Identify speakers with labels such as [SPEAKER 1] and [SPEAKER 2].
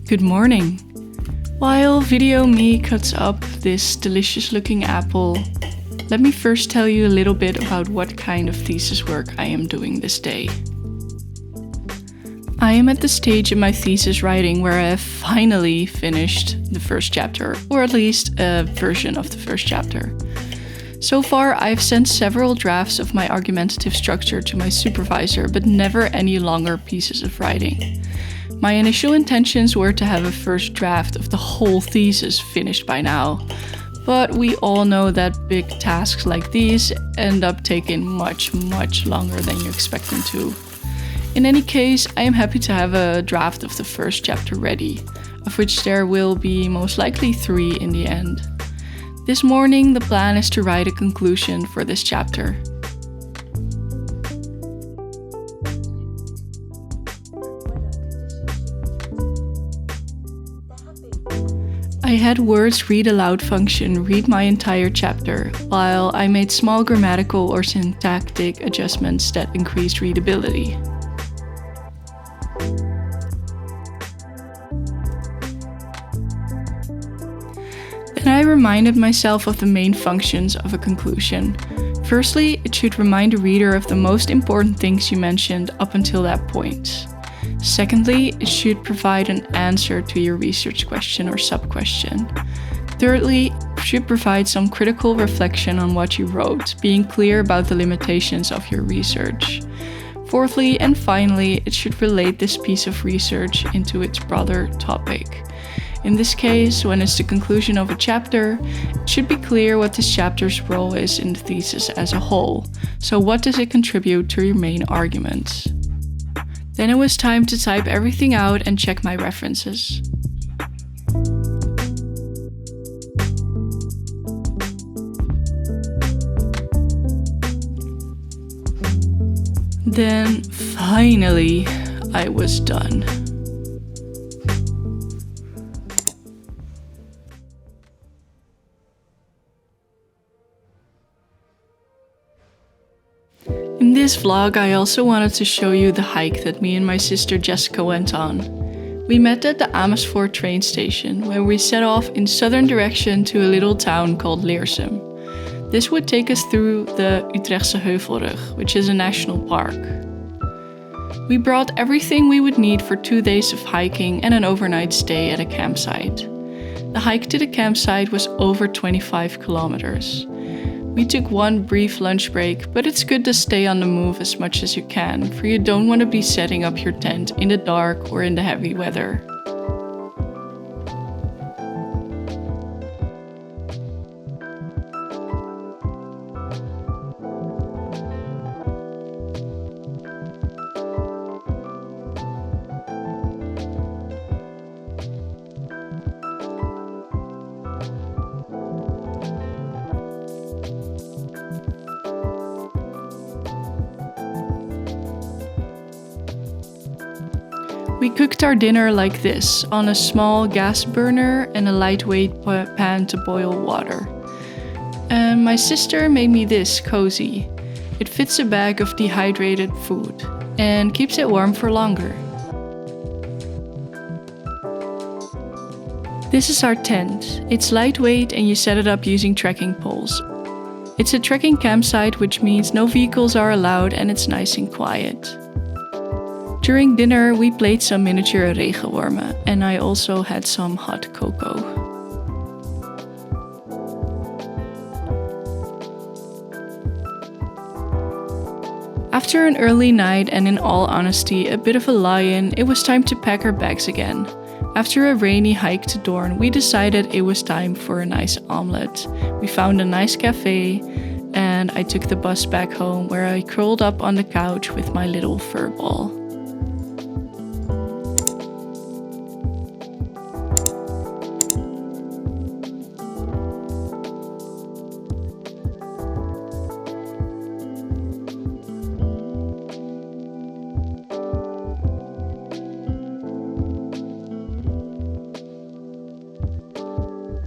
[SPEAKER 1] Good morning. While video me cuts up this delicious looking apple, let me first tell you a little bit about what kind of thesis work I am doing this day. I am at the stage in my thesis writing where I have finally finished the first chapter, or at least a version of the first chapter. So far, I've sent several drafts of my argumentative structure to my supervisor, but never any longer pieces of writing. My initial intentions were to have a first draft of the whole thesis finished by now, but we all know that big tasks like these end up taking much longer than you expect them to. In any case, I am happy to have a draft of the first chapter ready, of which there will be most likely 3 in the end. This morning, the plan is to write a conclusion for this chapter. I had words read aloud function read my entire chapter, while I made small grammatical or syntactic adjustments that increased readability. Then I reminded myself of the main functions of a conclusion. Firstly, it should remind the reader of the most important things you mentioned up until that point. Secondly, it should provide an answer to your research question or sub-question. Thirdly, it should provide some critical reflection on what you wrote, being clear about the limitations of your research. Fourthly, and finally, it should relate this piece of research into its broader topic. In this case, when it's the conclusion of a chapter, it should be clear what this chapter's role is in the thesis as a whole. So what does it contribute to your main arguments? Then it was time to type everything out and check my references. Then finally, I was done. In this vlog, I also wanted to show you the hike that me and my sister Jessica went on. We met at the Amersfoort train station, where we set off in southern direction to a little town called Leersum. This would take us through the Utrechtse Heuvelrug, which is a national park. We brought everything we would need for 2 days of hiking and an overnight stay at a campsite. The hike to the campsite was over 25 kilometers. We took one brief lunch break, but it's good to stay on the move as much as you can, for you don't want to be setting up your tent in the dark or in the heavy weather. We cooked our dinner like this, on a small gas burner and a lightweight pan to boil water. And my sister made me this cozy. It fits a bag of dehydrated food and keeps it warm for longer. This is our tent. It's lightweight and you set it up using trekking poles. It's a trekking campsite, which means no vehicles are allowed and it's nice and quiet. During dinner, we played some miniature regenwormen, and I also had some hot cocoa. After an early night and in all honesty a bit of a lie-in, it was time to pack our bags again. After a rainy hike to Doorn, we decided it was time for a nice omelette. We found a nice cafe, and I took the bus back home where I curled up on the couch with my little fur ball.